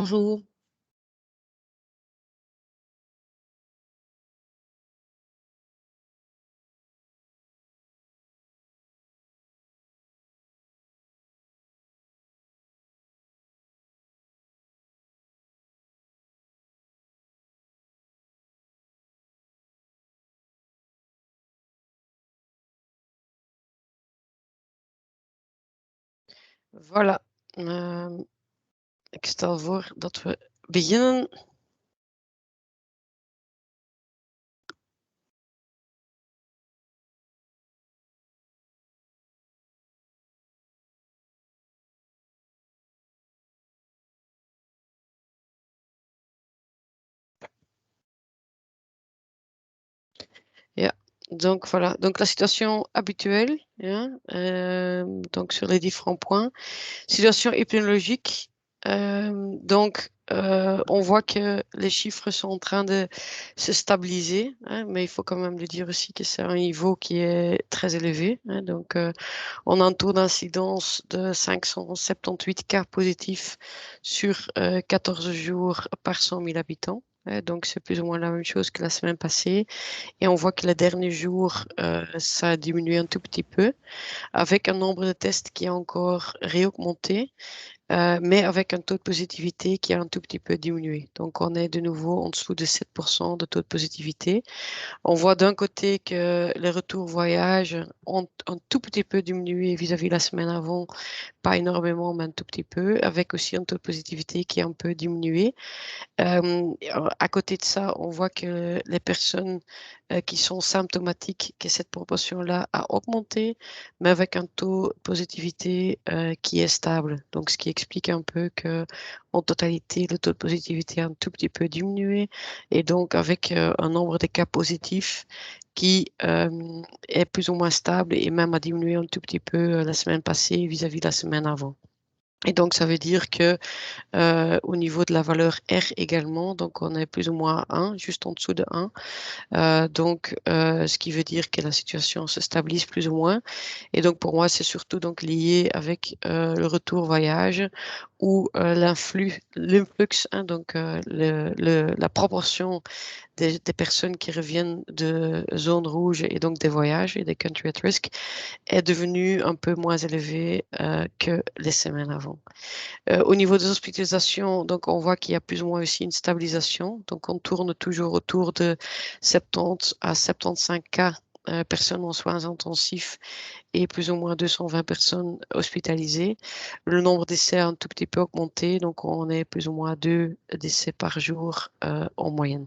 Bonjour. Voilà, ik stel voor dat we beginnen. Ja, donc voilà, donc la situation habituelle, hein, donc sur les différents points. Situation épidémiologique, donc on voit que les chiffres sont en train de se stabiliser, hein, mais il faut quand même le dire aussi que c'est un niveau qui est très élevé, hein, donc on a un taux d'incidence de 578 cas positifs sur 14 jours par 100 000 habitants. Donc, c'est plus ou moins la même chose que la semaine passée. Et on voit que les derniers jours, ça a diminué un tout petit peu, avec un nombre de tests qui a encore réaugmenté, mais avec un taux de positivité qui a un tout petit peu diminué. Donc, on est de nouveau en dessous de 7% de taux de positivité. On voit d'un côté que les retours voyage ont un tout petit peu diminué vis-à-vis la semaine avant, pas énormément, mais un tout petit peu, avec aussi un taux de positivité qui a un peu diminué. À côté de ça, on voit que les personnes qui sont symptomatiques, que cette proportion-là a augmenté, mais avec un taux de positivité qui est stable. Donc, ce qui explique un peu que, en totalité, le taux de positivité a un tout petit peu diminué, et donc avec un nombre de cas positifs qui est plus ou moins stable et même a diminué un tout petit peu la semaine passée vis-à-vis de la semaine avant. Et donc, ça veut dire que au niveau de la valeur R également, donc on est plus ou moins à 1, juste en dessous de 1. Donc, ce qui veut dire que la situation se stabilise plus ou moins. Et donc, pour moi, c'est surtout donc lié avec le retour voyage ou l'influx, hein, donc la proportion des personnes qui reviennent de zones rouges et donc des voyages et des country at risk est devenue un peu moins élevée que les semaines avant. Au niveau des hospitalisations, donc on voit qu'il y a plus ou moins aussi une stabilisation. Donc on tourne toujours autour de 70 à 75 cas personnes en soins intensifs et plus ou moins 220 personnes hospitalisées. Le nombre d'essais a un tout petit peu augmenté, donc on est plus ou moins à 2 décès par jour en moyenne.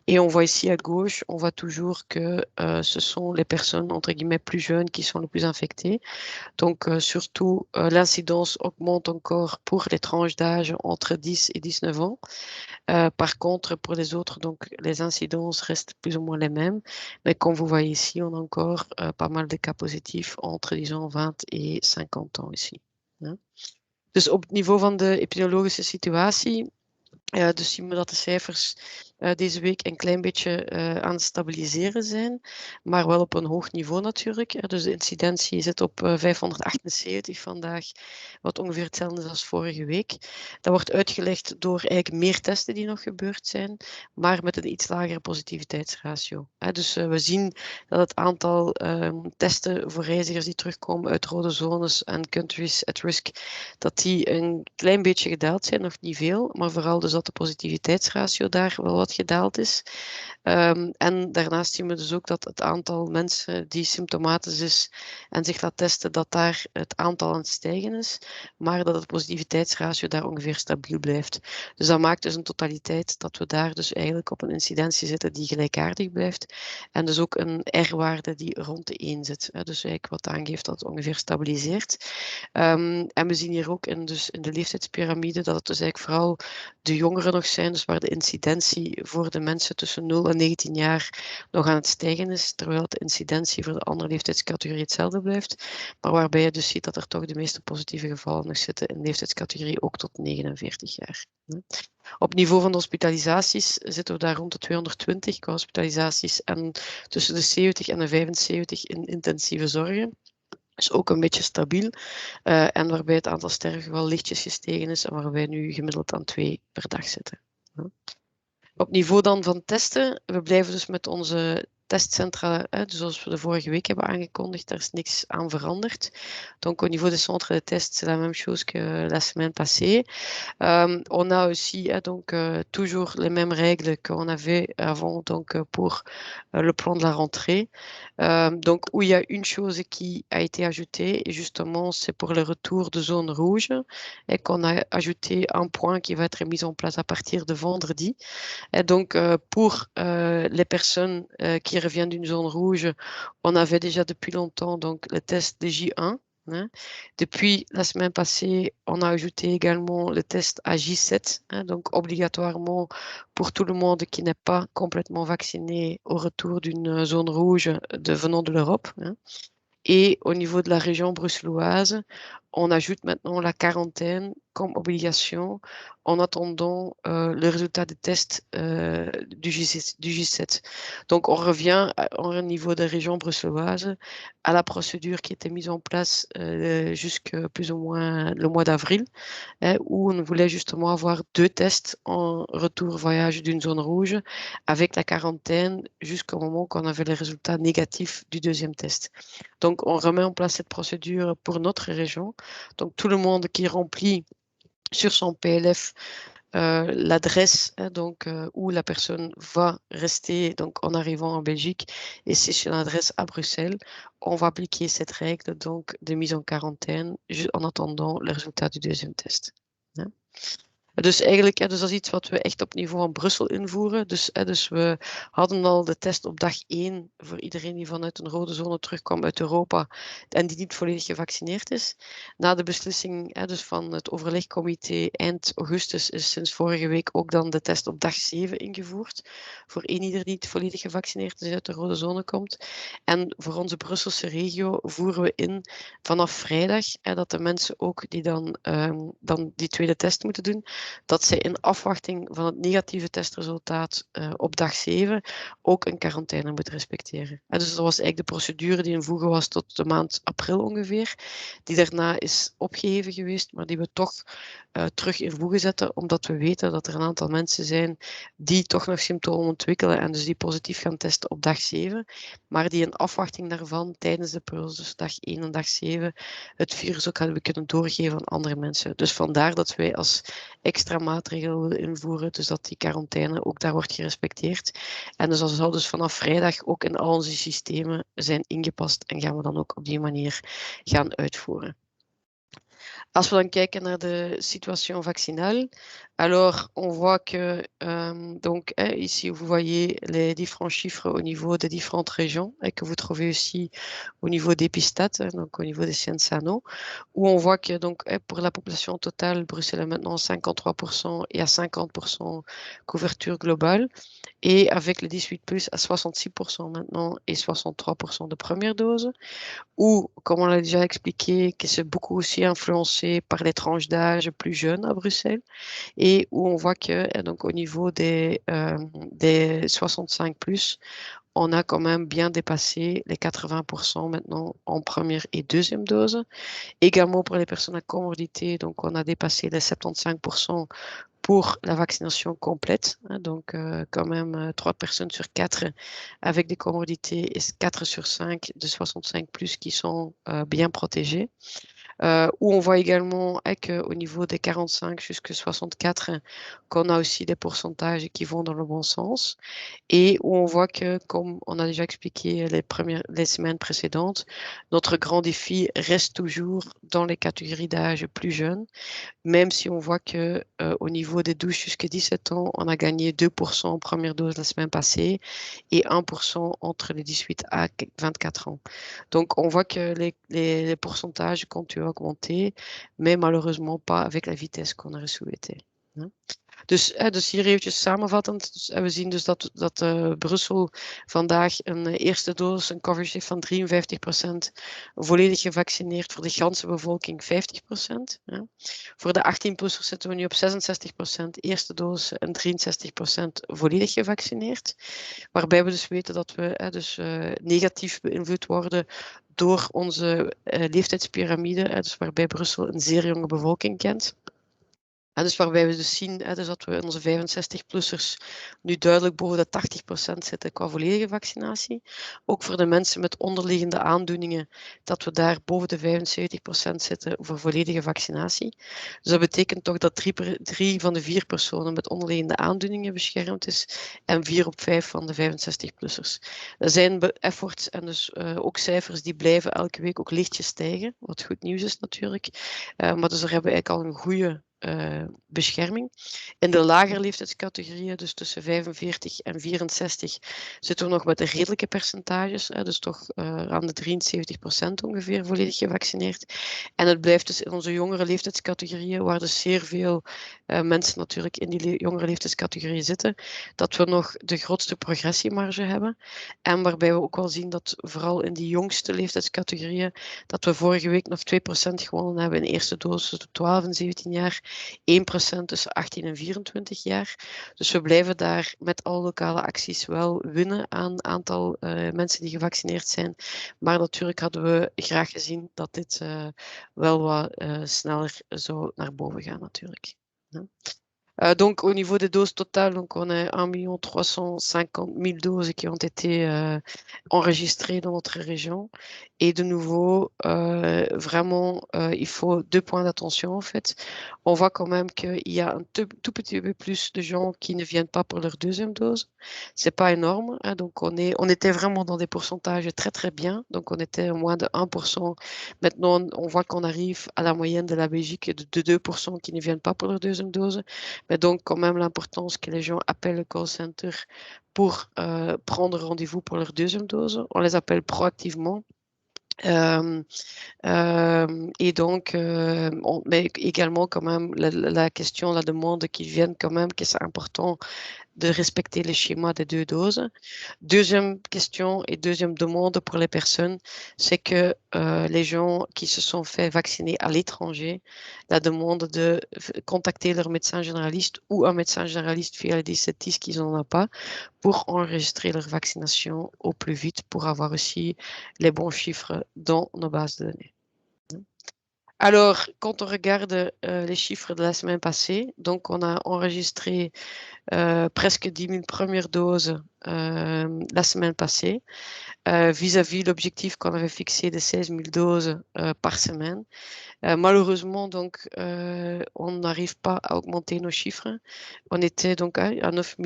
Et on voit ici à gauche, on voit toujours que ce sont les personnes entre guillemets plus jeunes qui sont les plus infectées. Donc, surtout, l'incidence augmente encore pour les tranches d'âge entre 10 et 19 ans. Par contre, pour les autres, donc, les incidences restent plus ou moins les mêmes. Mais comme vous voyez ici, on a encore pas mal de cas positifs entre, disons, 20 et 50 ans ici. Hein. Dus op het niveau van de epidemiologische situatie dus zien we dat de cijfers deze week een klein beetje aan het stabiliseren zijn, maar wel op een hoog niveau natuurlijk. Dus de incidentie zit op 578 vandaag, wat ongeveer hetzelfde is als vorige week. Dat wordt uitgelegd door eigenlijk meer testen die nog gebeurd zijn, maar met een iets lagere positiviteitsratio. Dus we zien dat het aantal testen voor reizigers die terugkomen uit rode zones en countries at risk, dat die een klein beetje gedaald zijn, nog niet veel, maar vooral dus dat de positiviteitsratio daar wel wat gedaald is. En daarnaast zien we dus ook dat het aantal mensen die symptomatisch is en zich laat testen, dat daar het aantal aan het stijgen is, maar dat het positiviteitsratio daar ongeveer stabiel blijft. Dus dat maakt dus een totaliteit dat we daar dus eigenlijk op een incidentie zitten die gelijkaardig blijft en dus ook een R-waarde die rond de 1 zit. Dus eigenlijk wat aangeeft dat het ongeveer stabiliseert. En we zien hier ook dus in de leeftijdspyramide dat het dus eigenlijk vooral de jongeren nog zijn, dus waar de incidentie voor de mensen tussen 0 en 19 jaar nog aan het stijgen is, terwijl de incidentie voor de andere leeftijdscategorie hetzelfde blijft, maar waarbij je dus ziet dat er toch de meeste positieve gevallen nog zitten in de leeftijdscategorie ook tot 49 jaar. Op niveau van de hospitalisaties zitten we daar rond de 220 hospitalisaties en tussen de 70 en de 75 in intensieve zorgen. is ook een beetje stabiel. En waarbij het aantal sterfgevallen lichtjes gestegen is en waar wij nu gemiddeld aan 2 per dag zitten. Ja. Op niveau dan van testen, we blijven dus met onze testcentra, dus zoals we de vorige week hebben aangekondigd, daar is niks aan veranderd. Donc au niveau des centres de test, c'est la même chose que la semaine passée. On a aussi donc toujours les mêmes règles qu'on avait avant donc pour le plan de la rentrée. Donc où il y a une chose qui a été ajoutée, et justement c'est pour le retour de zone rouge, et qu'on a ajouté un point qui va être mis en place à partir de vendredi. Et donc, pour les personnes qui reviennent d'une zone rouge, on avait déjà depuis longtemps donc, le test des J1. Hein. Depuis la semaine passée, on a ajouté également le test à J7, hein, donc obligatoirement pour tout le monde qui n'est pas complètement vacciné au retour d'une zone rouge venant de l'Europe. Hein. Et au niveau de la région bruxelloise, on ajoute maintenant la quarantaine comme obligation en attendant le résultat des tests du J7. Donc, on revient au niveau des régions bruxelloises à la procédure qui était mise en place jusqu'à plus ou moins le mois d'avril, hein, où on voulait justement avoir 2 tests en retour voyage d'une zone rouge avec la quarantaine jusqu'au moment qu'on avait les résultats négatifs du deuxième test. Donc, on remet en place cette procédure pour notre région. Donc, tout le monde qui remplit sur son PLF l'adresse donc, où la personne va rester donc, en arrivant en Belgique, et c'est sur l'adresse à Bruxelles, on va appliquer cette règle donc, de mise en quarantaine en attendant le résultat du deuxième test. Ja. Dus eigenlijk, dus dat is iets wat we echt op niveau van Brussel invoeren. Dus we hadden al de test op dag 1 voor iedereen die vanuit een rode zone terugkwam uit Europa en die niet volledig gevaccineerd is. Na de beslissing dus van het overlegcomité eind augustus is sinds vorige week ook dan de test op dag 7 ingevoerd. Voor ieder die niet volledig gevaccineerd is uit de rode zone komt. En voor onze Brusselse regio voeren we in vanaf vrijdag dat de mensen ook die dan die tweede test moeten doen, dat zij in afwachting van het negatieve testresultaat op dag 7 ook een quarantaine moeten respecteren. En dus dat was eigenlijk de procedure die in voege was tot de maand april ongeveer, die daarna is opgeheven geweest, maar die we toch terug in voege zetten, omdat we weten dat er een aantal mensen zijn die toch nog symptomen ontwikkelen en dus die positief gaan testen op dag 7, maar die in afwachting daarvan tijdens de periode dus dag 1 en dag 7 het virus ook hebben kunnen doorgeven aan andere mensen. Dus vandaar dat wij als extra maatregelen willen invoeren, dus dat die quarantaine ook daar wordt gerespecteerd. En dus dat zal dus vanaf vrijdag ook in al onze systemen zijn ingepast en gaan we dan ook op die manier gaan uitvoeren. Als we dan kijken naar de situation vaccinale, alors on voit que, donc ici vous voyez les différents chiffres au niveau des différentes régions et que vous trouvez aussi au niveau d'Epistat, donc au niveau des Cienzano, où on voit que donc pour la population totale, Bruxelles est maintenant 53% et à 50% couverture globale, et avec les 18+, à 66% maintenant et 63% de première dose. Ou, comme on l'a déjà expliqué, que c'est beaucoup aussi influencé par les tranches d'âge plus jeunes à Bruxelles, et où on voit que donc, au niveau des 65+, on a quand même bien dépassé les 80% maintenant en première et deuxième dose. Également pour les personnes à comorbidité, donc on a dépassé les 75% pour la vaccination complète. Donc, quand même, 3 personnes sur 4 avec des comorbidités et 4 sur 5 de 65 plus qui sont bien protégées. Où on voit également qu'au niveau des 45 jusqu'à 64, qu'on a aussi des pourcentages qui vont dans le bon sens. Et où on voit que, comme on a déjà expliqué les semaines précédentes, notre grand défi reste toujours dans les catégories d'âge plus jeunes, même si on voit que au niveau des 12 jusqu'à 17 ans, on a gagné 2% en première dose la semaine passée et 1% entre les 18 à 24 ans. Donc, on voit que les pourcentages continuent à augmenter, mais malheureusement pas avec la vitesse qu'on aurait souhaité. Dus hier eventjes samenvattend. Dus, we zien dus dat Brussel vandaag een eerste dosis, een coverage heeft van 53%, volledig gevaccineerd voor de ganse bevolking 50%. Ja. Voor de 18-plussers zitten we nu op 66% eerste dosis en 63% volledig gevaccineerd. Waarbij we dus weten dat we negatief beïnvloed worden door onze leeftijdspyramide, dus waarbij Brussel een zeer jonge bevolking kent. En dus waarbij we dus zien dus dat we onze 65-plussers nu duidelijk boven de 80% zitten qua volledige vaccinatie. Ook voor de mensen met onderliggende aandoeningen, dat we daar boven de 75% zitten voor volledige vaccinatie. Dus dat betekent toch dat 3 van de 4 personen met onderliggende aandoeningen beschermd is en 4 op 5 van de 65-plussers. Er zijn efforts en dus ook cijfers die blijven elke week ook lichtjes stijgen, wat goed nieuws is natuurlijk. Maar dus daar hebben we eigenlijk al een goede bescherming. In de lagere leeftijdscategorieën, dus tussen 45 en 64, zitten we nog met de redelijke percentages, dus toch aan de 73% ongeveer volledig gevaccineerd. En het blijft dus in onze jongere leeftijdscategorieën, waar dus zeer veel mensen natuurlijk in die jongere leeftijdscategorieën zitten, dat we nog de grootste progressiemarge hebben. En waarbij we ook wel zien dat vooral in die jongste leeftijdscategorieën, dat we vorige week nog 2% gewonnen hebben in de eerste dosis tussen 12 en 17 jaar, 1% tussen 18 en 24 jaar. Dus we blijven daar met alle lokale acties wel winnen aan aantal mensen die gevaccineerd zijn. Maar natuurlijk hadden we graag gezien dat dit wel wat sneller zou naar boven gaan natuurlijk. Donc, au niveau des doses totales, donc on a 1 350 000 doses qui ont été enregistrées dans notre région. Et de nouveau, vraiment, il faut 2 points d'attention en fait. On voit quand même qu'il y a un tout petit peu plus de gens qui ne viennent pas pour leur deuxième dose. C'est pas énorme, hein, donc on était vraiment dans des pourcentages très très bien. Donc on était moins de 1%. Maintenant, on voit qu'on arrive à la moyenne de la Belgique de 2% qui ne viennent pas pour leur deuxième dose. Mais donc, quand même, l'importance que les gens appellent le call center pour prendre rendez-vous pour leur deuxième dose. On les appelle proactivement. Et donc, mais également quand même la question, la demande qui viennent quand même, que c'est important de respecter les schémas des 2 doses. Deuxième question et deuxième demande pour les personnes, c'est que les gens qui se sont fait vacciner à l'étranger, la demande de contacter leur médecin généraliste ou un médecin généraliste via les 1710 qu'ils n'en ont pas pour enregistrer leur vaccination au plus vite pour avoir aussi les bons chiffres dans nos bases de données. Alors, quand on regarde les chiffres de la semaine passée, donc on a enregistré presque 10 000 premières doses la semaine passée, vis-à-vis l'objectif qu'on avait fixé de 16 000 doses par semaine. Malheureusement, donc, on n'arrive pas à augmenter nos chiffres. On était donc à 9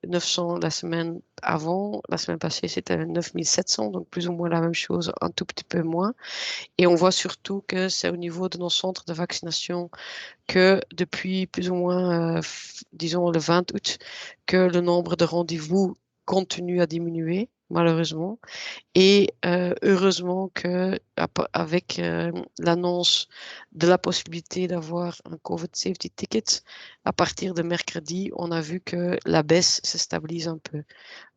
900 la semaine avant. La semaine passée, c'était 9 700, donc plus ou moins la même chose, un tout petit peu moins. Et on voit surtout que c'est au niveau de nos centres de vaccination que depuis plus ou moins, disons, le 20 août, que le nombre de rendez-vous continue à diminuer, malheureusement. Et heureusement que avec l'annonce de la possibilité d'avoir un COVID Safety Ticket, à partir de mercredi, on a vu que la baisse se stabilise un peu.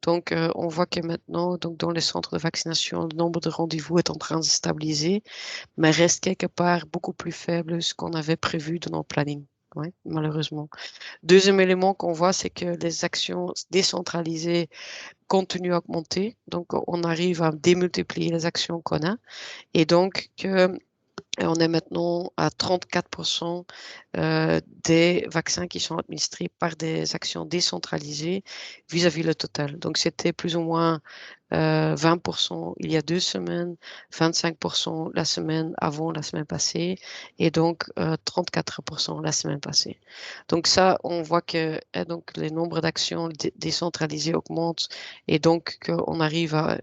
Donc, on voit que maintenant, donc, dans les centres de vaccination, le nombre de rendez-vous est en train de se stabiliser, mais reste quelque part beaucoup plus faible que ce qu'on avait prévu dans nos plannings. Ouais, malheureusement. Deuxième élément qu'on voit, c'est que les actions décentralisées continue à augmenter. Donc, on arrive à démultiplier les actions qu'on a. Et donc, on est maintenant à 34% des vaccins qui sont administrés par des actions décentralisées vis-à-vis le total. Donc, c'était plus ou moins 20% il y a 2 semaines, 25% la semaine avant la semaine passée et donc 34% la semaine passée. Donc ça, on voit que donc, les nombres d'actions décentralisées augmentent et donc qu'on arrive à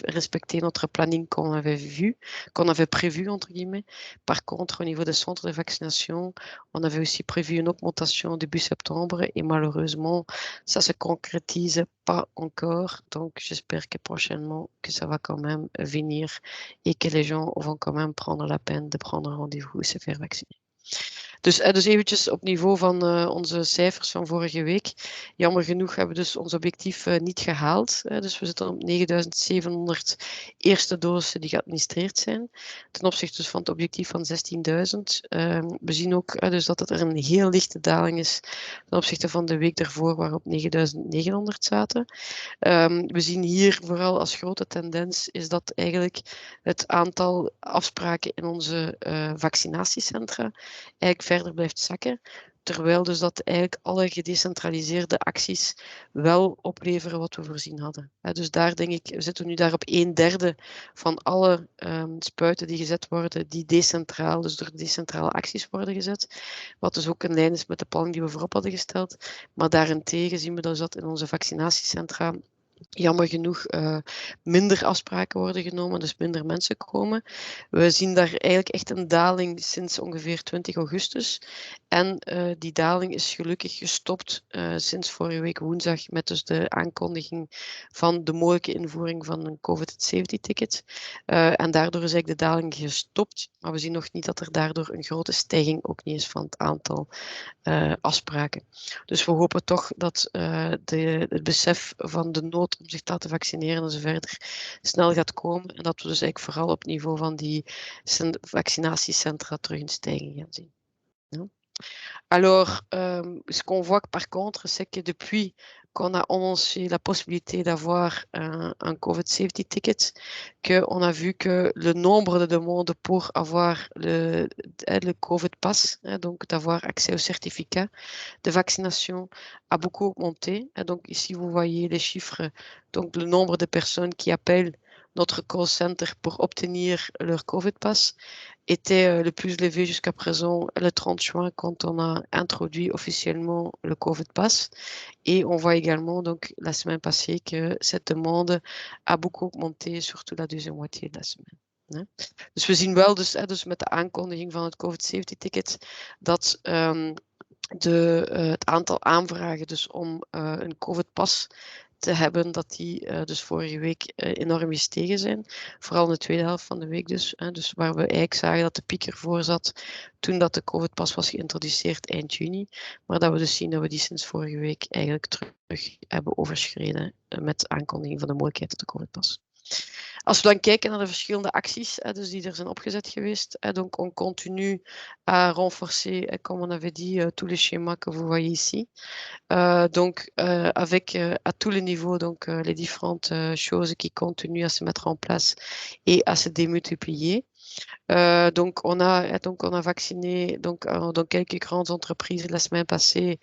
respecter notre planning qu'on avait vu, qu'on avait prévu, entre guillemets. Par contre, au niveau des centres de vaccination, on avait aussi prévu une augmentation début septembre et malheureusement, ça se concrétise pas encore. Donc, j'espère que prochainement, que ça va quand même venir et que les gens vont quand même prendre la peine de prendre un rendez-vous et se faire vacciner. Dus eventjes op niveau van onze cijfers van vorige week. Jammer genoeg hebben we dus ons objectief niet gehaald. Dus we zitten op 9700 eerste doses die geadministreerd zijn. Ten opzichte dus van het objectief van 16.000. We zien ook dus dat het er een heel lichte daling is ten opzichte van de week daarvoor, waar we op 9900 zaten. We zien hier vooral als grote tendens is dat eigenlijk het aantal afspraken in onze vaccinatiecentra eigenlijk verder blijft zakken. Terwijl dus dat eigenlijk alle gedecentraliseerde acties wel opleveren wat we voorzien hadden. Dus daar denk ik, we zitten nu daar op 1/3 van alle spuiten die gezet worden, die decentraal, dus door decentrale acties worden gezet. Wat dus ook in lijn is met de planning die we voorop hadden gesteld. Maar daarentegen zien we dus dat in onze vaccinatiecentra jammer genoeg minder afspraken worden genomen, dus minder mensen komen. We zien daar eigenlijk echt een daling sinds ongeveer 20 augustus. En die daling is gelukkig gestopt sinds vorige week woensdag met dus de aankondiging van de mogelijke invoering van een COVID-safety-ticket. En daardoor is eigenlijk de daling gestopt, maar we zien nog niet dat er daardoor een grote stijging ook niet is van het aantal afspraken. Dus we hopen toch dat het besef van de nood om zich te laten vaccineren en zo verder snel gaat komen en dat we dus eigenlijk vooral op niveau van die vaccinatiecentra terug een stijging gaan zien. Ja. Alors, ce qu'on voit par contre, c'est que depuis qu'on a annoncé la possibilité d'avoir un COVID safety ticket, qu'on a vu que le nombre de demandes pour avoir le COVID pass, donc d'avoir accès au certificat de vaccination, a beaucoup augmenté. Donc ici, vous voyez les chiffres, donc le nombre de personnes qui appellent notre call center pour obtenir leur COVID pass était le plus élevé jusqu'à présent le 30 juin quand on a introduit officiellement le COVID Pass. Et on voit également donc la semaine passée que cette demande a beaucoup augmenté, surtout la deuxième moitié de la semaine. Dus we zien wel dus met de aankondiging van het COVID Safety Ticket dat het aantal aanvragen dus om een COVID Pass te hebben, dat die dus vorige week enorm gestegen zijn. Vooral in de tweede helft van de week dus. Dus waar we eigenlijk zagen dat de piek ervoor zat toen dat de COVID-pas was geïntroduceerd eind juni. Maar dat we dus zien dat we die sinds vorige week eigenlijk terug hebben overschreden met de aankondiging van de mogelijkheid tot de COVID-pas. Als we dan kijken naar de verschillende acties dus die er zijn opgezet geweest, donc on continue à renforcer, comme on avait dit, tous les schémas que vous voyez ici. Donc avec à tous les niveaux donc les différentes choses qui continuent à se mettre en place et à se démultiplier. Donc on a vacciné dans quelques grandes entreprises la semaine passée.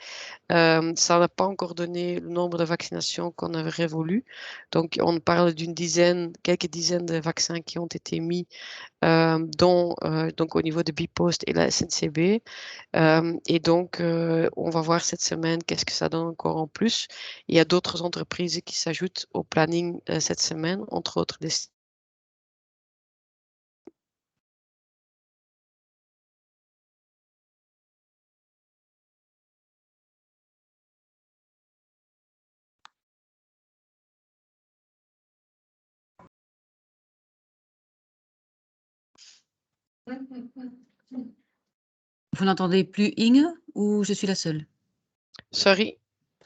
Ça n'a pas encore donné le nombre de vaccinations qu'on aurait voulu. Donc on parle quelques dizaines de vaccins qui ont été mis donc au niveau de Bipost et la SNCB. Et donc, on va voir cette semaine qu'est-ce que ça donne encore en plus. Il y a d'autres entreprises qui s'ajoutent au planning cette semaine, entre autres des. Vous n'entendez plus Inge ou je suis la seule? Sorry,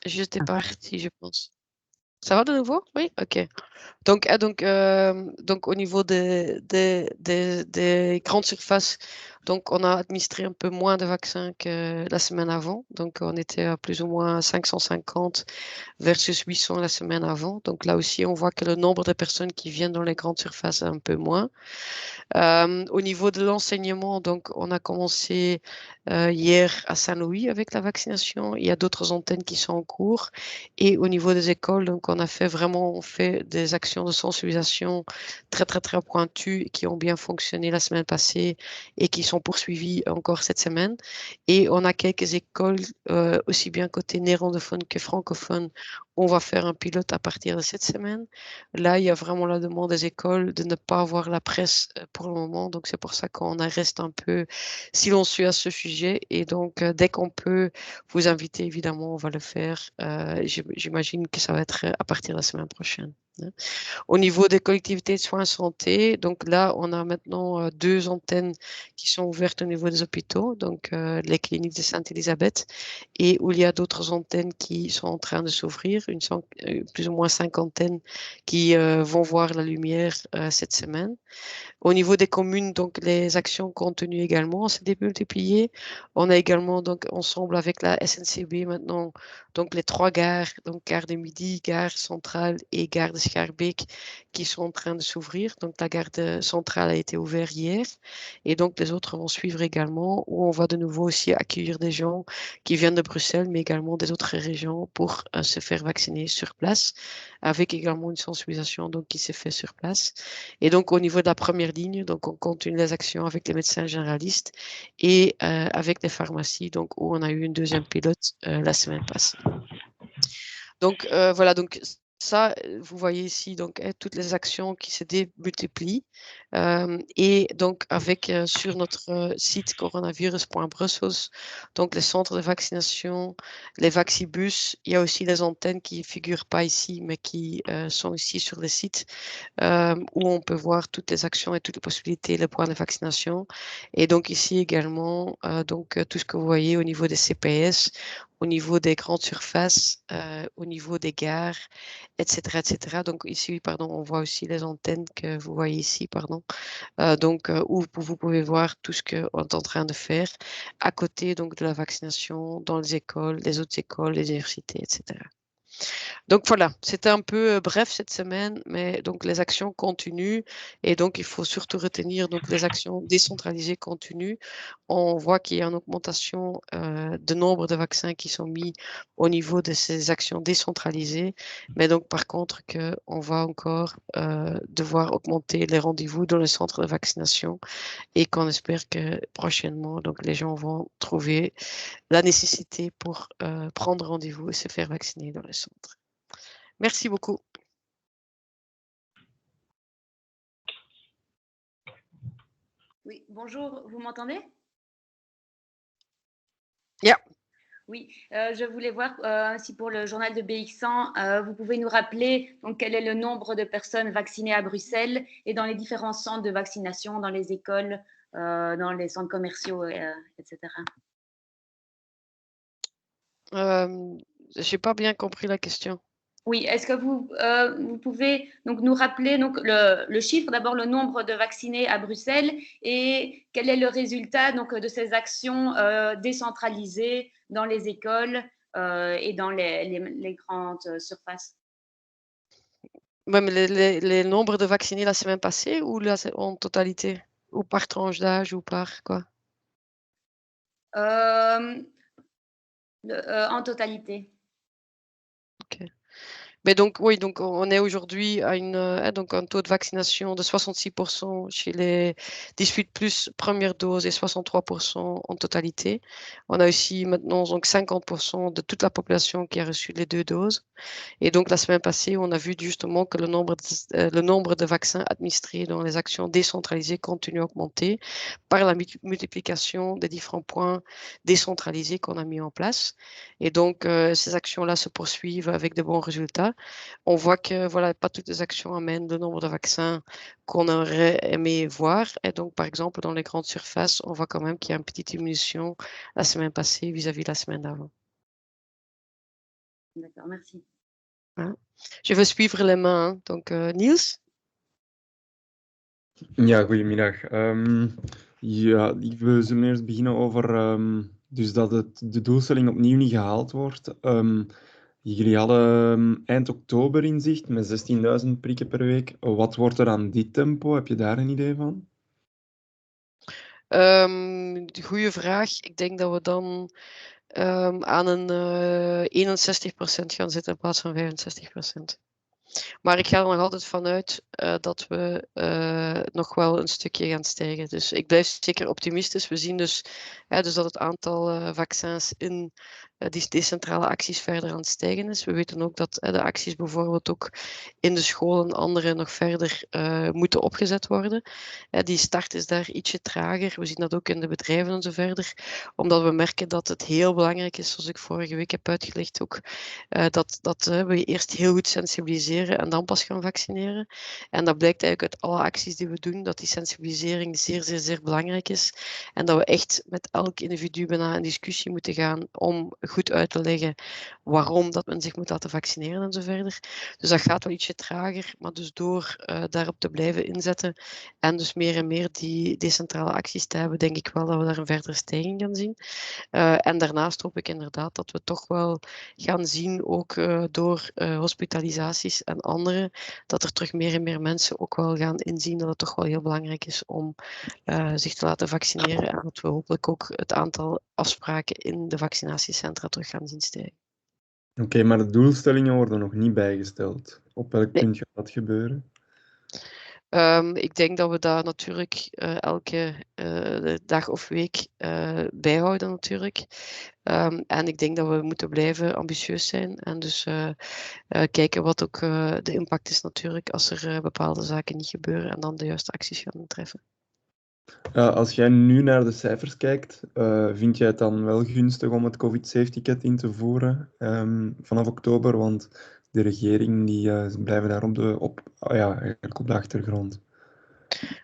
j'étais partie, je pense. Ça va de nouveau? Oui? Ok. Donc au niveau des grandes surfaces, donc on a administré un peu moins de vaccins que la semaine avant. Donc on était à plus ou moins 550 versus 800 la semaine avant. Donc là aussi, on voit que le nombre de personnes qui viennent dans les grandes surfaces est un peu moins. Au niveau de l'enseignement, donc on a commencé hier à Saint-Louis avec la vaccination. Il y a d'autres antennes qui sont en cours. Et au niveau des écoles, donc on fait des actions de sensibilisation très très très pointues qui ont bien fonctionné la semaine passée et qui sont poursuivies encore cette semaine. Et on a quelques écoles aussi bien côté néerlandophone que francophone on va faire un pilote à partir de cette semaine. Là, il y a vraiment la demande des écoles de ne pas avoir la presse pour le moment. Donc, c'est pour ça qu'on reste un peu silencieux à ce sujet. Et donc, dès qu'on peut vous inviter, évidemment, on va le faire. J'imagine que ça va être à partir de la semaine prochaine. Au niveau des collectivités de soins santé, donc là, on a maintenant 2 antennes qui sont ouvertes au niveau des hôpitaux, donc les cliniques de Sainte-Élisabeth, et où il y a d'autres antennes qui sont en train de s'ouvrir, plus ou moins 5 antennes qui vont voir la lumière cette semaine. Au niveau des communes, donc les actions continuent également, c'est démultiplié. On a également donc ensemble avec la SNCB maintenant donc les 3 gares, donc gare de Midi, gare centrale et gare de Schaerbeek qui sont en train de s'ouvrir. Donc la gare centrale a été ouverte hier et donc les autres vont suivre également où on va de nouveau aussi accueillir des gens qui viennent de Bruxelles mais également des autres régions pour se faire vacciner sur place avec également une sensibilisation donc qui s'est fait sur place. Et donc, au niveau de la première ligne, donc on continue les actions avec les médecins généralistes et avec les pharmacies, donc où on a eu une deuxième pilote la semaine passée. Donc, voilà, donc ça, vous voyez ici donc toutes les actions qui se démultiplient. Et donc, avec sur notre site coronavirus.brussels, donc les centres de vaccination, les Vaccibus, il y a aussi les antennes qui ne figurent pas ici, mais qui sont ici sur le site où on peut voir toutes les actions et toutes les possibilités, les points de vaccination. Et donc ici également, tout ce que vous voyez au niveau des CPS, au niveau des grandes surfaces, au niveau des gares, etc., etc. Donc ici, pardon, on voit aussi les antennes que vous voyez ici, pardon. Où vous pouvez voir tout ce qu'on est en train de faire à côté donc de la vaccination dans les écoles, les autres écoles, les universités, etc. Donc voilà, c'était un peu bref cette semaine, mais donc les actions continuent et donc il faut surtout retenir donc les actions décentralisées continuent. On voit qu'il y a une augmentation de nombre de vaccins qui sont mis au niveau de ces actions décentralisées, mais donc par contre qu'on va encore devoir augmenter les rendez-vous dans les centres de vaccination et qu'on espère que prochainement donc les gens vont trouver la nécessité pour prendre rendez-vous et se faire vacciner dans les centres. Merci beaucoup. Oui, bonjour, vous m'entendez? Yeah. Oui, je voulais voir si pour le journal de BX100, vous pouvez nous rappeler donc, quel est le nombre de personnes vaccinées à Bruxelles et dans les différents centres de vaccination, dans les écoles, dans les centres commerciaux, etc. J'ai pas bien compris la question. Oui, est-ce que vous pouvez donc, nous rappeler donc, le chiffre, d'abord le nombre de vaccinés à Bruxelles et quel est le résultat donc, de ces actions décentralisées dans les écoles et dans les grandes surfaces? Ouais, mais les nombres de vaccinés la semaine passée ou là, en totalité? Ou par tranche d'âge ou par quoi? En totalité. Ok. Mais donc, oui, donc on est aujourd'hui à donc un taux de vaccination de 66% chez les 18 plus première dose et 63% en totalité. On a aussi maintenant donc 50% de toute la population qui a reçu les 2 doses. Et donc, la semaine passée, on a vu justement que le nombre de vaccins administrés dans les actions décentralisées continue à augmenter par la multiplication des différents points décentralisés qu'on a mis en place. Et donc, ces actions-là se poursuivent avec de bons résultats. On voit que voilà, pas toutes les actions amènent le nombre de vaccins qu'on aurait aimé voir. Et donc, par exemple, dans les grandes surfaces, on voit quand même qu'il y a une petite diminution la semaine passée vis-à-vis de la semaine d'avant. D'accord, merci. Voilà. Je vais suivre les mains. Hein. Donc, Niels? Ja, goedemiddag. Ja, ik wil eerst beginnen over dus dat de doelstelling opnieuw niet gehaald wordt. Jullie hadden eind oktober in zicht met 16.000 prikken per week. Wat wordt er aan dit tempo? Heb je daar een idee van? Goede vraag. Ik denk dat we dan aan een 61% gaan zitten in plaats van 65%. Maar ik ga er nog altijd vanuit dat we nog wel een stukje gaan stijgen. Dus ik blijf zeker optimistisch. We zien dus dat het aantal vaccins in die decentrale acties verder aan het stijgen is. We weten ook dat de acties bijvoorbeeld ook in de scholen andere nog verder moeten opgezet worden. Die start is daar ietsje trager. We zien dat ook in de bedrijven en zo verder. Omdat we merken dat het heel belangrijk is, zoals ik vorige week heb uitgelegd ook, dat we eerst heel goed sensibiliseren en dan pas gaan vaccineren. En dat blijkt eigenlijk uit alle acties die we doen, dat die sensibilisering zeer, zeer, zeer belangrijk is. En dat we echt met elk individu bijna in discussie moeten gaan om goed uit te leggen waarom dat men zich moet laten vaccineren en zo verder. Dus dat gaat wel ietsje trager, maar dus door daarop te blijven inzetten en dus meer en meer die decentrale acties te hebben, denk ik wel dat we daar een verdere stijging gaan zien. En daarnaast hoop ik inderdaad dat we toch wel gaan zien, ook door hospitalisaties en andere, dat er terug meer en meer mensen ook wel gaan inzien dat het toch wel heel belangrijk is om zich te laten vaccineren en dat we hopelijk ook het aantal afspraken in de vaccinatiecentra terug gaan zien stijgen. Oké, maar de doelstellingen worden nog niet bijgesteld. Op welk Nee. punt gaat dat gebeuren? Ik denk dat we daar natuurlijk elke dag of week bijhouden natuurlijk. En ik denk dat we moeten blijven ambitieus zijn en dus kijken wat ook de impact is natuurlijk als er bepaalde zaken niet gebeuren en dan de juiste acties gaan treffen. Als jij nu naar de cijfers kijkt, vind jij het dan wel gunstig om het COVID-safe-ticket in te voeren vanaf oktober? Want de regering die blijven daar eigenlijk op de achtergrond.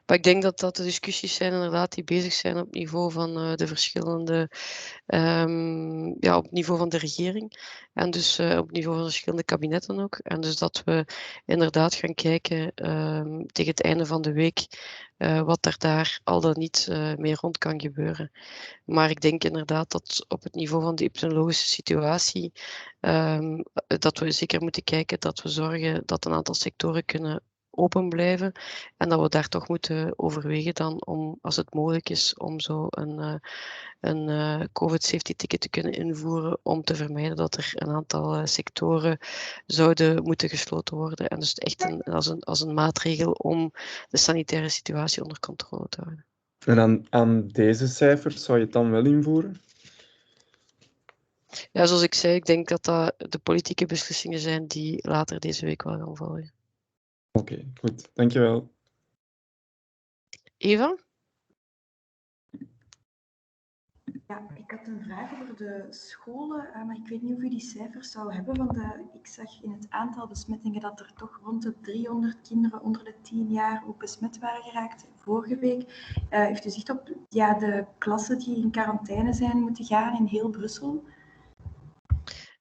Maar ik denk dat dat de discussies zijn inderdaad die bezig zijn op niveau van de verschillende, op niveau van de regering en dus op niveau van verschillende kabinetten ook. En dus dat we inderdaad gaan kijken tegen het einde van de week wat er daar al dan niet meer rond kan gebeuren. Maar ik denk inderdaad dat op het niveau van de epidemiologische situatie dat we zeker moeten kijken dat we zorgen dat een aantal sectoren kunnen open blijven en dat we daar toch moeten overwegen dan om, als het mogelijk is, om zo een COVID-safety-ticket te kunnen invoeren om te vermijden dat er een aantal sectoren zouden moeten gesloten worden. En dus echt als een maatregel om de sanitaire situatie onder controle te houden. En aan deze cijfers zou je het dan wel invoeren? Ja, zoals ik zei, ik denk dat dat de politieke beslissingen zijn die later deze week wel gaan volgen. Oké, goed. Dankjewel. Eva? Ja, ik had een vraag over de scholen, maar ik weet niet of u die cijfers zou hebben, want ik zag in het aantal besmettingen dat er toch rond de 300 kinderen onder de 10 jaar ook besmet waren geraakt vorige week. Heeft u zicht op de klassen die in quarantaine zijn moeten gaan in heel Brussel?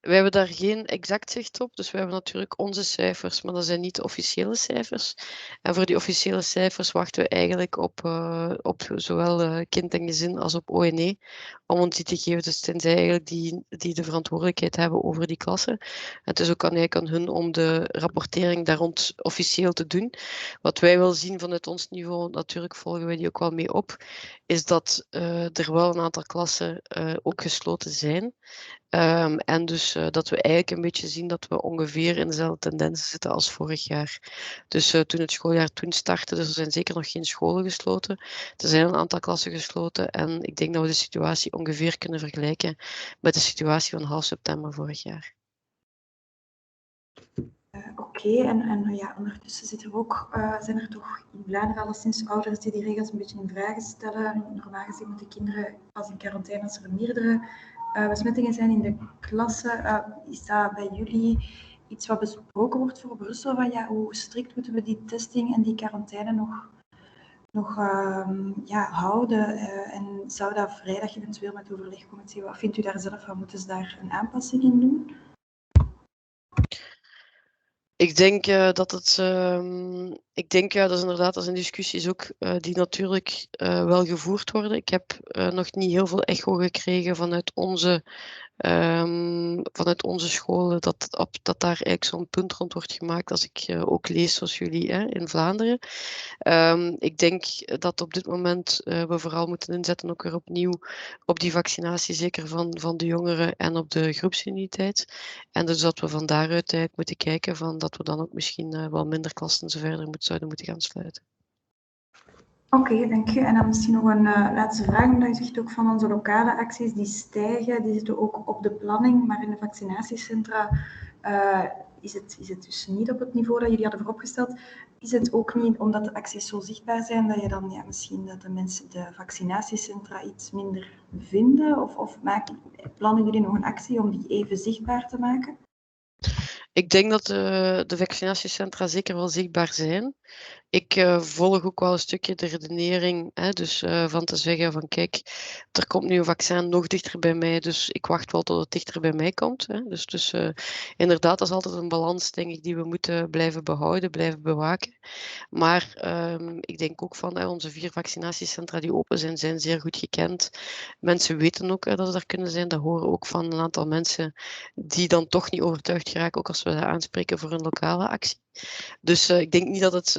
We hebben daar geen exact zicht op, dus we hebben natuurlijk onze cijfers, maar dat zijn niet de officiële cijfers. En voor die officiële cijfers wachten we eigenlijk op zowel kind en gezin als op ONE, om ons die te geven. Dus het zijn eigenlijk die de verantwoordelijkheid hebben over die klassen. Het is ook aan hun om de rapportering daar rond officieel te doen. Wat wij wel zien vanuit ons niveau, natuurlijk volgen wij die ook wel mee op, is dat er wel een aantal klassen ook gesloten zijn. En dus dat we eigenlijk een beetje zien dat we ongeveer in dezelfde tendensen zitten als vorig jaar. Dus toen het schooljaar startte, dus er zijn zeker nog geen scholen gesloten. Er zijn een aantal klassen gesloten en ik denk dat we de situatie ongeveer kunnen vergelijken met de situatie van half september vorig jaar. Oké, en ja, ondertussen zijn er toch in Vlaanderen alleszins ouders die die regels een beetje in vraag stellen. Normaal gezien moeten kinderen pas in quarantaine als er meerdere besmettingen zijn in de klasse. Is dat bij jullie iets wat besproken wordt voor Brussel? Van, ja, hoe strikt moeten we die testing en die quarantaine nog houden? En zou dat vrijdag eventueel met overlegcommissie, wat vindt u daar zelf van? Moeten ze daar een aanpassing in doen? Ik denk dat is inderdaad, dat zijn discussies ook die natuurlijk wel gevoerd worden. Ik heb nog niet heel veel echo gekregen vanuit onze vanuit onze scholen, dat daar eigenlijk zo'n punt rond wordt gemaakt als ik ook lees zoals jullie in Vlaanderen. Ik denk dat op dit moment we vooral moeten inzetten ook weer opnieuw op die vaccinatie, zeker van de jongeren en op de groepsimmuniteit. En dus dat we van daaruit moeten kijken van dat we dan ook misschien wel minder klassen zouden moeten gaan sluiten. Oké, dank je. En dan misschien nog een laatste vraag, omdat je zegt ook van onze lokale acties die stijgen, die zitten ook op de planning, maar in de vaccinatiecentra is het dus niet op het niveau dat jullie hadden vooropgesteld. Is het ook niet omdat de acties zo zichtbaar zijn, dat je dan misschien dat de mensen de vaccinatiecentra iets minder vinden? Of plannen jullie nog een actie om die even zichtbaar te maken? Ik denk dat de vaccinatiecentra zeker wel zichtbaar zijn. Ik volg ook wel een stukje de redenering, dus van te zeggen van kijk, er komt nu een vaccin nog dichter bij mij, dus ik wacht wel tot het dichter bij mij komt. Dus inderdaad, dat is altijd een balans, denk ik, die we moeten blijven behouden, blijven bewaken. Maar ik denk ook van onze 4 vaccinatiecentra die open zijn, zijn zeer goed gekend. Mensen weten ook dat ze daar kunnen zijn. Dat horen ook van een aantal mensen die dan toch niet overtuigd geraken, ook als we dat aanspreken voor een lokale actie. Dus ik denk niet dat het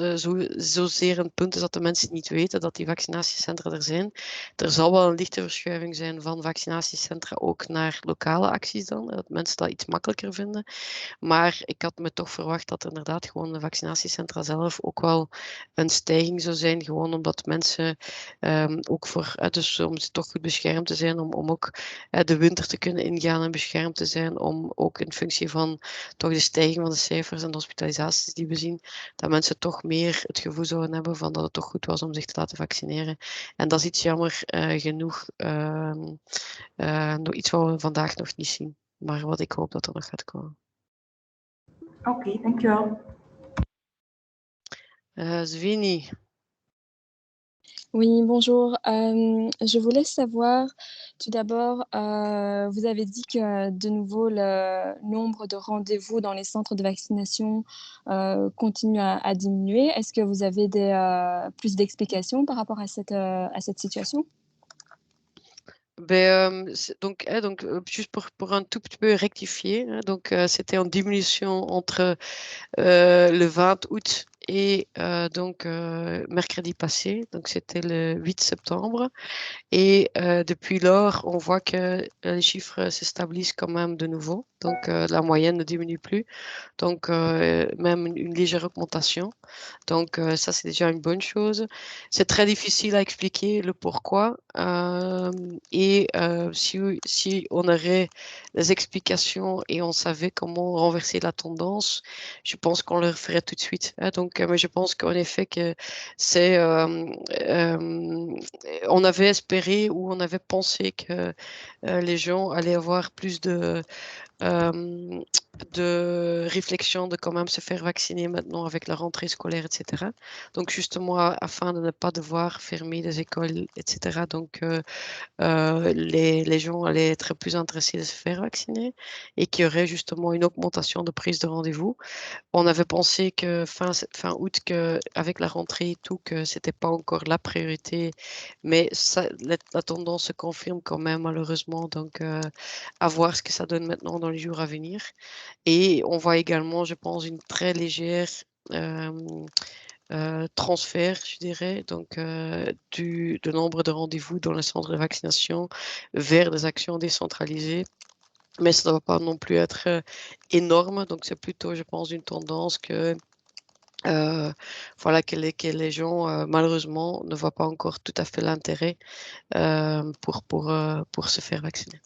zozeer een punt is dat de mensen niet weten dat die vaccinatiecentra er zijn. Er zal wel een lichte verschuiving zijn van vaccinatiecentra ook naar lokale acties dan, dat mensen dat iets makkelijker vinden. Maar ik had me toch verwacht dat inderdaad gewoon de vaccinatiecentra zelf ook wel een stijging zou zijn, gewoon omdat mensen ook dus om ze toch goed beschermd te zijn, om ook de winter te kunnen ingaan en beschermd te zijn, om ook in functie van toch de stijging van de cijfers en de hospitalisaties die we zien, dat mensen toch meer het gevoel zouden hebben van dat het toch goed was om zich te laten vaccineren. En dat is iets jammer genoeg, iets wat we vandaag nog niet zien, maar wat ik hoop dat er nog gaat komen. Oké, dankjewel. Zveni. Oui, bonjour. Je voulais savoir, tout d'abord, vous avez dit que de nouveau le nombre de rendez-vous dans les centres de vaccination continue à diminuer. Est-ce que vous avez plus d'explications par rapport à cette situation? Donc, juste pour un tout petit peu rectifier, donc c'était en diminution entre le 20 août et donc mercredi passé, donc c'était le 8 septembre. Et depuis lors, on voit que les chiffres se stabilisent quand même de nouveau. Donc la moyenne ne diminue plus. Donc même une légère augmentation. Donc ça, c'est déjà une bonne chose. C'est très difficile à expliquer le pourquoi. Et si on aurait des explications et on savait comment renverser la tendance, je pense qu'on le ferait tout de suite. Donc, mais je pense qu'en effet que c'est, on avait espéré ou on avait pensé que les gens allaient avoir plus de réflexion de quand même se faire vacciner maintenant avec la rentrée scolaire, etc. Donc justement, afin de ne pas devoir fermer des écoles, etc. Donc les gens allaient être plus intéressés de se faire vacciner et qu'il y aurait justement une augmentation de prise de rendez-vous. On avait pensé que fin août, avec la rentrée et tout, que c'était pas encore la priorité, mais ça, la tendance se confirme quand même malheureusement. Donc, à voir ce que ça donne maintenant dans les jours à venir. Et on voit également, je pense, une très légère transfert, je dirais, donc du nombre de rendez-vous dans les centres de vaccination vers des actions décentralisées. Mais ça ne va pas non plus être énorme, donc c'est plutôt, je pense, une tendance que voilà, que les gens, malheureusement, ne voient pas encore tout à fait l'intérêt pour se faire vacciner.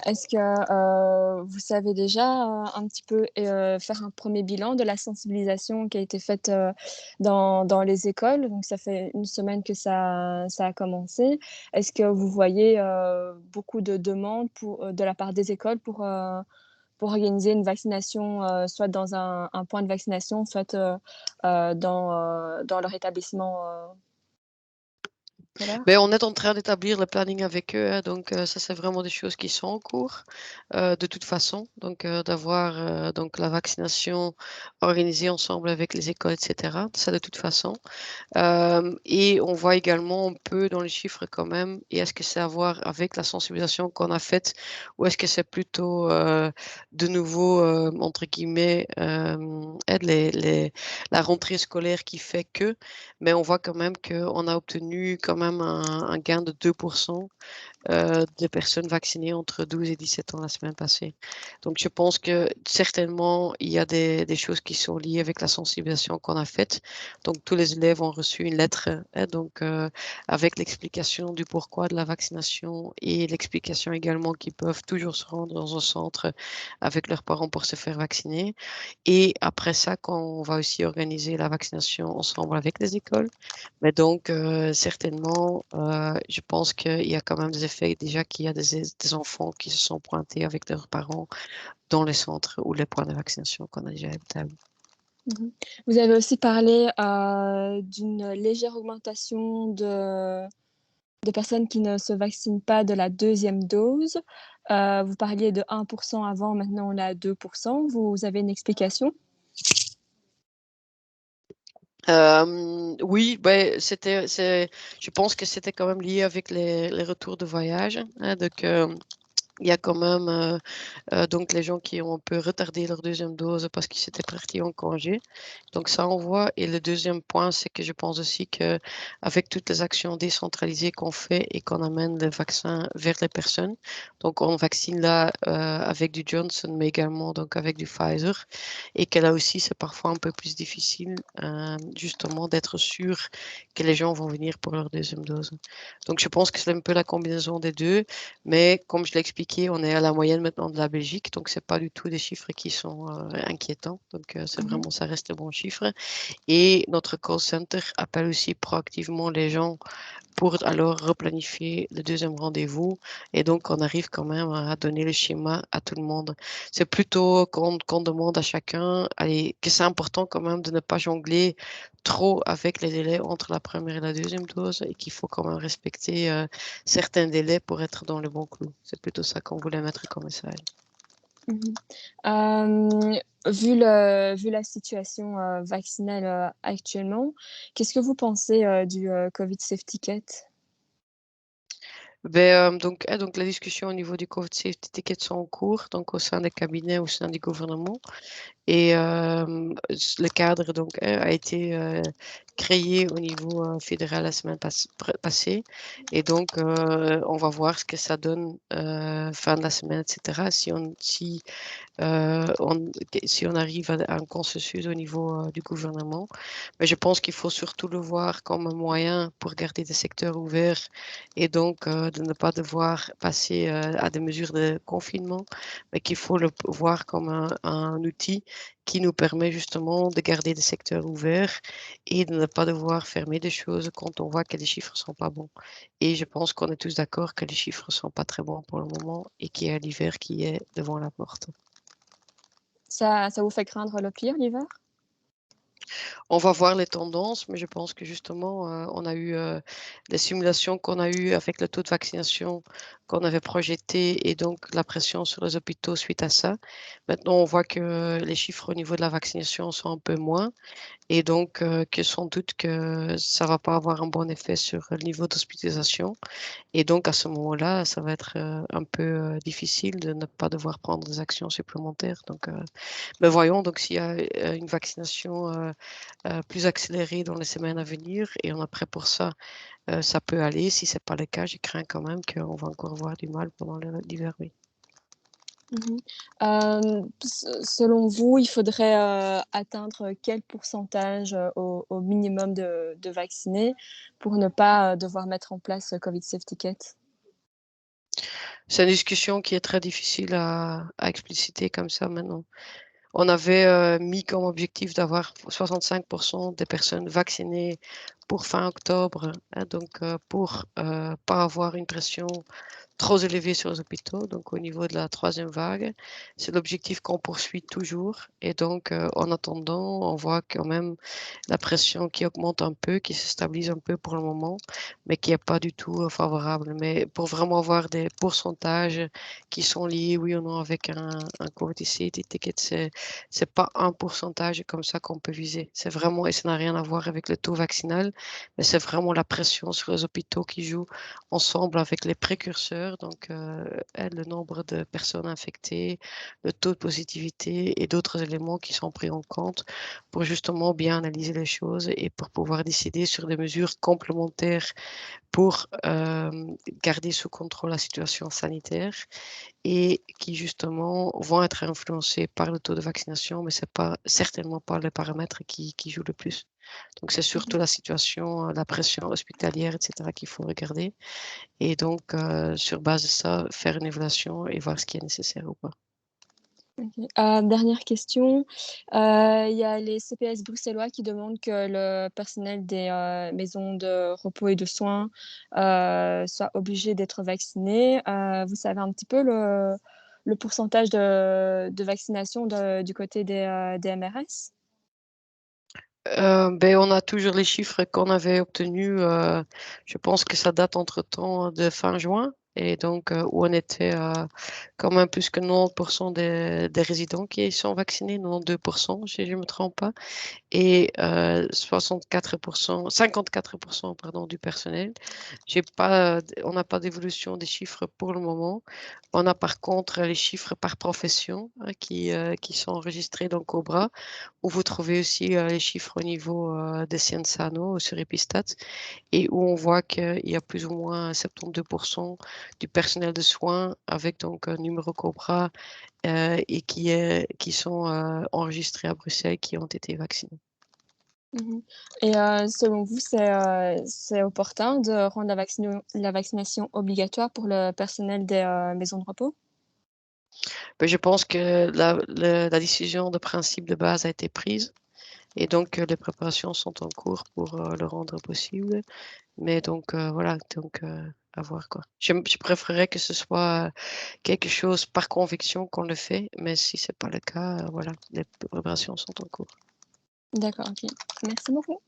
Est-ce que vous savez déjà un petit peu faire un premier bilan de la sensibilisation qui a été faite dans les écoles? Donc, ça fait une semaine que ça a commencé. Est-ce que vous voyez beaucoup de demandes de la part des écoles pour organiser une vaccination, soit dans un point de vaccination, soit dans leur établissement? alors? Ben, on est en train d'établir le planning avec eux, hein, donc ça c'est vraiment des choses qui sont en cours de toute façon. Donc d'avoir donc la vaccination organisée ensemble avec les écoles, etc. Ça de toute façon. Et on voit également un peu dans les chiffres quand même, et est-ce que c'est à voir avec la sensibilisation qu'on a faite ou est-ce que c'est plutôt de nouveau, entre guillemets, la rentrée scolaire qui fait que, mais on voit quand même qu'on a obtenu quand même un gain de 2% de personnes vaccinées entre 12 et 17 ans la semaine passée. Donc, je pense que certainement, il y a des choses qui sont liées avec la sensibilisation qu'on a faite. Donc, tous les élèves ont reçu une lettre donc, avec l'explication du pourquoi de la vaccination et l'explication également qu'ils peuvent toujours se rendre dans un centre avec leurs parents pour se faire vacciner. Et après ça, quand on va aussi organiser la vaccination ensemble avec les écoles, mais donc, certainement, je pense qu'il y a quand même des effets déjà qu'il y a des enfants qui se sont pointés avec leurs parents dans les centres ou les points de vaccination qu'on a déjà établis. Mmh. Vous avez aussi parlé, d'une légère augmentation de personnes qui ne se vaccinent pas de la 2e dose. Vous parliez de 1 avant, maintenant on est à 2. Vous avez une explication? Oui, ben, je pense que c'était quand même lié avec les retours de voyage, hein, donc, il y a quand même donc les gens qui ont un peu retardé leur 2e dose parce qu'ils s'étaient partis en congé. Donc ça, on voit. Et le 2e point, c'est que je pense aussi qu'avec toutes les actions décentralisées qu'on fait et qu'on amène le vaccin vers les personnes, donc on vaccine là avec du Johnson, mais également donc avec du Pfizer, et que là aussi, c'est parfois un peu plus difficile justement d'être sûr que les gens vont venir pour leur 2e dose. Donc je pense que c'est un peu la combinaison des deux. Mais comme je l'ai expliqué, on est à la moyenne maintenant de la Belgique, donc c'est pas du tout des chiffres qui sont inquiétants. Donc c'est Mmh. vraiment, ça reste de bons chiffres. Et notre call center appelle aussi proactivement les gens pour alors replanifier le 2e rendez-vous. Et donc on arrive quand même à donner le schéma à tout le monde. C'est plutôt qu'on demande à chacun, allez, que c'est important quand même de ne pas jongler trop avec les délais entre la 1re et la 2e dose et qu'il faut quand même respecter certains délais pour être dans le bon clou. C'est plutôt ça qu'on voulait mettre comme message. Mmh. Vu la situation, vaccinale, actuellement, qu'est-ce que vous pensez, du, Covid Safety Ticket? Ben, donc la discussion au niveau du Covid Safety Ticket sont en cours, donc au sein des cabinets, au sein du gouvernement. Et le cadre donc a été créé au niveau fédéral la semaine passée. Et donc, on va voir ce que ça donne fin de la semaine, etc. Si on arrive à un consensus au niveau du gouvernement. Mais je pense qu'il faut surtout le voir comme un moyen pour garder des secteurs ouverts et donc de ne pas devoir passer à des mesures de confinement, mais qu'il faut le voir comme un outil qui nous permet justement de garder des secteurs ouverts et de ne pas devoir fermer des choses quand on voit que les chiffres ne sont pas bons. Et je pense qu'on est tous d'accord que les chiffres ne sont pas très bons pour le moment et qu'il y a l'hiver qui est devant la porte. Ça vous fait craindre le pire l'hiver? On va voir les tendances, mais je pense que justement, on a eu les simulations qu'on a eues avec le taux de vaccination qu'on avait projeté et donc la pression sur les hôpitaux suite à ça. Maintenant, on voit que les chiffres au niveau de la vaccination sont un peu moins et donc que sans doute que ça va pas avoir un bon effet sur le niveau d'hospitalisation. Et donc à ce moment-là, ça va être un peu difficile de ne pas devoir prendre des actions supplémentaires. Donc, mais voyons donc s'il y a une vaccination plus accélérée dans les semaines à venir et on est prêt pour ça, ça peut aller. Si c'est pas le cas, je crains quand même qu'on va encore avoir du mal pendant l'hiver, oui. Mmh. Selon vous, il faudrait, atteindre quel pourcentage, au minimum de vaccinés pour ne pas, devoir mettre en place ce Covid Safety Ticket? C'est une discussion qui est très difficile à expliciter comme ça maintenant. On avait mis comme objectif d'avoir 65% des personnes vaccinées pour fin octobre, hein, donc pour pas avoir une pression trop élevé sur les hôpitaux, donc au niveau de la troisième vague. C'est l'objectif qu'on poursuit toujours. Et donc, en attendant, on voit quand même la pression qui augmente un peu, qui se stabilise un peu pour le moment, mais qui n'est pas du tout favorable. Mais pour vraiment avoir des pourcentages qui sont liés, oui ou non, avec un coefficient ticket, c'est pas un pourcentage comme ça qu'on peut viser. C'est vraiment, et ça n'a rien à voir avec le taux vaccinal, mais c'est vraiment la pression sur les hôpitaux qui joue ensemble avec les précurseurs, donc le nombre de personnes infectées, le taux de positivité et d'autres éléments qui sont pris en compte pour justement bien analyser les choses et pour pouvoir décider sur des mesures complémentaires pour garder sous contrôle la situation sanitaire et qui justement vont être influencés par le taux de vaccination, mais ce n'est pas, certainement pas le paramètre qui joue le plus. Donc c'est surtout la situation, la pression hospitalière, etc. qu'il faut regarder. Et donc, sur base de ça, faire une évaluation et voir ce qui est nécessaire ou pas. Ok. Dernière question. Il y a les CPS bruxellois qui demandent que le personnel des maisons de repos et de soins soit obligé d'être vacciné. Vous savez un petit peu le pourcentage de vaccination du côté des MRS? Ben, on a toujours les chiffres qu'on avait obtenus. Je pense que ça date entre-temps de fin juin. Et donc, où on était quand même plus que 90% des résidents qui sont vaccinés, 92%, si je ne me trompe pas, et 54% pardon, du personnel. On n'a pas d'évolution des chiffres pour le moment. On a par contre les chiffres par profession qui sont enregistrés dans Cobra, où vous trouvez aussi les chiffres au niveau de Cienzano sur Epistat, et où on voit qu'il y a plus ou moins 72% du personnel de soins avec donc un numéro Cobra et qui sont enregistrés à Bruxelles, qui ont été vaccinés. Et selon vous, c'est opportun de rendre la vaccination obligatoire pour le personnel des maisons de repos? Ben, je pense que la décision de principe de base a été prise et donc les préparations sont en cours pour le rendre possible. Mais donc voilà, donc à voir quoi. Je préférerais que ce soit quelque chose par conviction qu'on le fait, mais si c'est pas le cas, voilà, les préparations sont en cours. D'accord, ok. Merci beaucoup.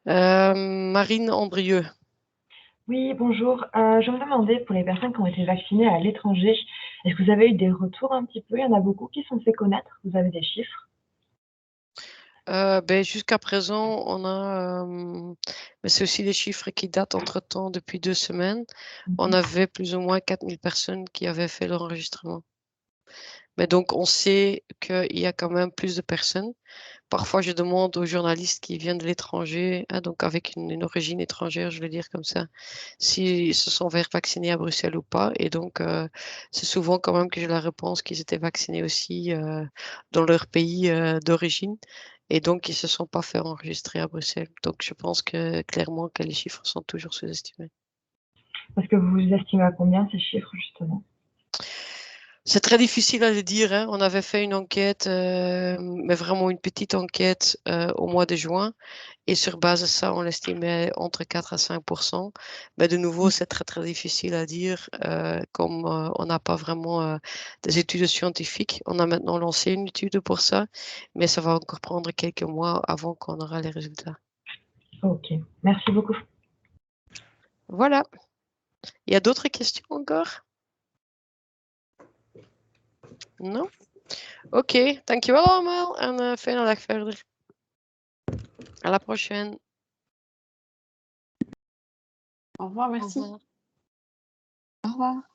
Marine Andrieux. Oui, bonjour. Je me demandais, pour les personnes qui ont été vaccinées à l'étranger, est-ce que vous avez eu des retours un petit peu? Il y en a beaucoup qui sont fait connaître. Vous avez des chiffres? Ben, jusqu'à présent, on a, mais c'est aussi des chiffres qui datent entre-temps depuis 2 semaines. On avait plus ou moins 4000 personnes qui avaient fait l'enregistrement. Mais donc, on sait qu'il y a quand même plus de personnes. Parfois, je demande aux journalistes qui viennent de l'étranger, hein, donc avec une origine étrangère, je vais dire comme ça, s'ils se sont fait vacciner à Bruxelles ou pas. Et donc, c'est souvent quand même que j'ai la réponse qu'ils étaient vaccinés aussi dans leur pays d'origine. Et donc, ils ne se sont pas fait enregistrer à Bruxelles. Donc, je pense que clairement que les chiffres sont toujours sous-estimés. Parce que vous estimez à combien ces chiffres, justement? C'est très difficile à le dire, hein. On avait fait une enquête, mais vraiment une petite enquête au mois de juin. Et sur base de ça, on l'estimait entre 4 à 5%. Mais de nouveau, c'est très, très difficile à dire. Comme on n'a pas vraiment des études scientifiques. On a maintenant lancé une étude pour ça, mais ça va encore prendre quelques mois avant qu'on aura les résultats. Ok, merci beaucoup. Voilà. Il y a d'autres questions encore? Non? Oké, dankjewel allemaal en fijne dag verder. À la prochaine. Au revoir, merci. Au revoir. Au revoir.